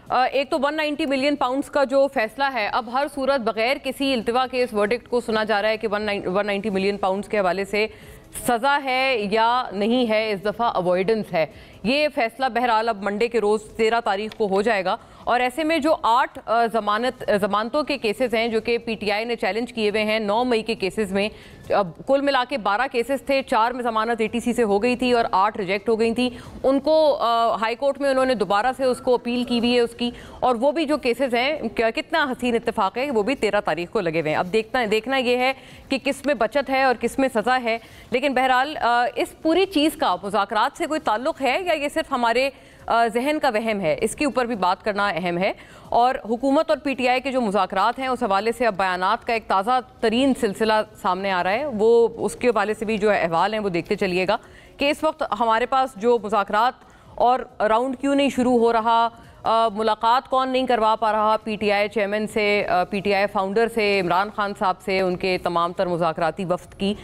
एक तो 190 million pounds का जो फैसला है, अब हर सूरत बगैर किसी इल्तिवा के इस वर्डिक्ट को सुना जा रहा है कि 190 मिलियन पाउंड्स के हवाले से सज़ा है या नहीं है, इस दफ़ा अवॉइडेंस है। ये फैसला बहरहाल अब मंडे के रोज़ 13 तारीख को हो जाएगा। और ऐसे में जो 8 जमानतों के केसेस हैं जो कि पीटीआई ने चैलेंज किए हुए हैं 9 मई के केसेस में, कुल मिला के 12 केसेस थे, 4 में ज़मानत एटीसी से हो गई थी और 8 रिजेक्ट हो गई थी। उनको हाई कोर्ट में उन्होंने दोबारा से उसको अपील की हुई है उसकी, और वो भी जो केसेस हैं, कितना हसीन इत्तेफाक है, वो भी 13 तारीख को लगे हुए हैं। अब देखना ये है कि किस में बचत है और किस में सज़ा है। लेकिन बहरहाल इस पूरी चीज़ का मुज़ाकरात से कोई ताल्लुक़ है या ये सिर्फ हमारे जहन का वहम है, इसके ऊपर भी बात करना अहम है। और हुकूमत और पीटीआई के जो मुज़ाकरात हैं उस हवाले से अब बयानात का एक ताज़ा तरीन सिलसिला सामने आ रहा है। वो उसके हवाले से भी जो अहवाल हैं वो देखते चलिएगा कि इस वक्त हमारे पास जो मुज़ाकरात और राउंड क्यों नहीं शुरू हो रहा, मुलाकात कौन नहीं करवा पा रहा पीटीआई चेयरमैन से, पीटीआई फाउंडर से, इमरान खान साहब से, उनके तमाम तर मुज़ाकराती वफ्द की,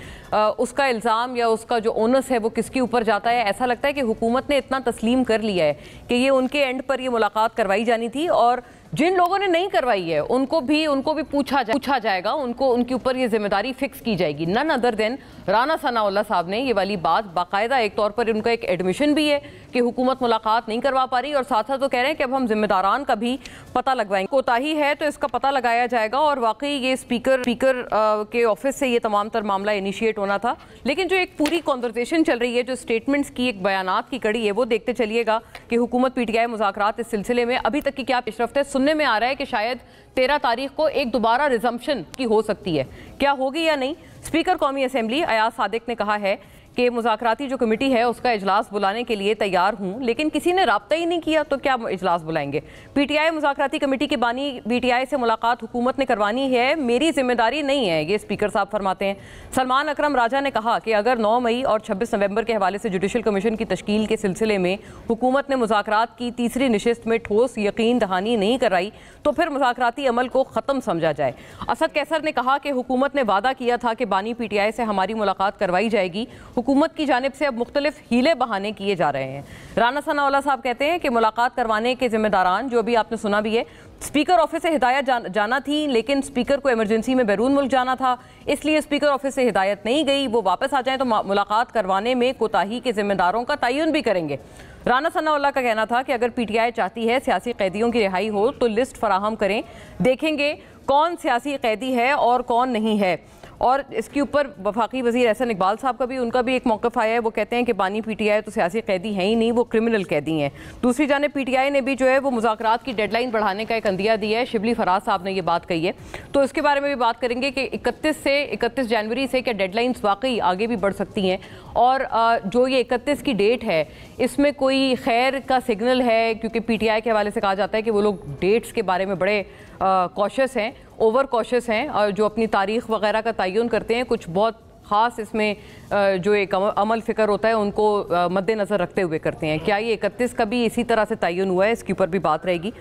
उसका इल्ज़ाम या उसका जो ओनस है वो किसके ऊपर जाता है। ऐसा लगता है कि हुकूमत ने इतना तस्लीम कर लिया है कि ये उनके एंड पर ये मुलाकात करवाई जानी थी, और जिन लोगों ने नहीं करवाई है उनको भी पूछा जाएगा, उनके ऊपर ये जिम्मेदारी फिक्स की जाएगी। None other than Rana Sanaullah साहब ने ये वाली बात बाकायदा एक तौर पर, उनका एक एडमिशन भी है कि हुकूमत मुलाकात नहीं करवा पा रही, और साथ साथ तो कह रहे हैं कि अब हम जिम्मेदारान का भी पता लगवाएंगे। कोताही है तो इसका पता लगाया जाएगा, और वाकई ये स्पीकर के ऑफिस से ये तमाम तर मामला इनिशिएट होना था। लेकिन जो एक पूरी कॉन्वर्सेशन चल रही है, जो स्टेटमेंट्स की एक बयानात की कड़ी है, वो देखते चलिएगा कि हुकूमत पीटीआई मुज़ाकरात इस सिलसिले में अभी तक की क्या पेशरफ्त है। सुनने में आ रहा है कि शायद 13 तारीख को एक दोबारा रिजम्पशन की हो सकती है, क्या होगी या नहीं। स्पीकर कौमी असेंबली अयाज सादिक ने कहा है कि मुज़ाकराती जो कमेटी है उसका इजलास बुलाने के लिए तैयार हूँ, लेकिन किसी ने राब्ता ही नहीं किया तो क्या इजलास बुलाएंगे। पीटीआई मुज़ाकराती कमेटी के बानी पीटीआई से मुलाकात हुकूमत ने करवानी है, मेरी जिम्मेदारी नहीं है, ये स्पीकर साहब फरमाते हैं। सलमान अकरम राजा ने कहा कि अगर 9 मई और 26 नवंबर के हवाले से जुडिशल कमीशन की तश्कील के सिलसिले में हुकूमत ने मुज़ाकरात की तीसरी नशिस्त में ठोस यकीन दहानी नहीं कराई तो फिर मुज़ाकराती अमल को ख़त्म समझा जाए। असद कैसर ने कहा कि हुकूमत ने वादा किया था कि बानी पीटीआई से हमारी मुलाकात करवाई जाएगी, हुकूमत की जानिब से अब मुख्तलिफ हीले बहाने किए जा रहे हैं। राना सनाउल्लाह साहब कहते हैं कि मुलाकात करवाने के जिम्मेदारान, जो अभी आपने सुना भी है, स्पीकर ऑफिस से हिदायत जाना थी, लेकिन स्पीकर को इमरजेंसी में बैरून मुल्क जाना था, इसलिए स्पीकर ऑफिस से हिदायत नहीं गई, वो वापस आ जाएं तो मुलाकात करवाने में कोताही के जिम्मेदारों का तयन भी करेंगे। राना सनाउल्लाह का कहना था कि अगर पीटीआई चाहती है सियासी कैदियों की रिहाई हो तो लिस्ट फराहम करें, देखेंगे कौन सियासी कैदी है और कौन नहीं है। और इसके ऊपर वफाकी वज़ीर एहसन इकबाल साहब का भी, उनका भी एक मौक़िफ़ आया है। वो कहते हैं कि बानी पीटीआई तो सियासी कैदी हैं ही नहीं, वो क्रिमिनल कैदी हैं। दूसरी जानिब पीटीआई ने भी जो है वो मुज़ाकरात की डेडलाइन बढ़ाने का एक अंदिया दिया है। शिबली फराज साहब ने ये बात कही है, तो इसके बारे में भी बात करेंगे कि 31 जनवरी से क्या डेडलाइंस वाकई आगे भी बढ़ सकती हैं, और जो ये 31 की डेट है इसमें कोई खैर का सिग्नल है, क्योंकि पीटीआई के हवाले से कहा जाता है कि वो लोग डेट्स के बारे में बड़े कॉशियस हैं, ओवर कॉशियस हैं, और जो अपनी तारीख वगैरह का तयन करते हैं कुछ बहुत ख़ास इसमें जो एक अमल फ़िक्र होता है उनको मद्देनज़र रखते हुए करते हैं। क्या ये 31 का भी इसी तरह से तयन हुआ है, इसके ऊपर भी बात रहेगी।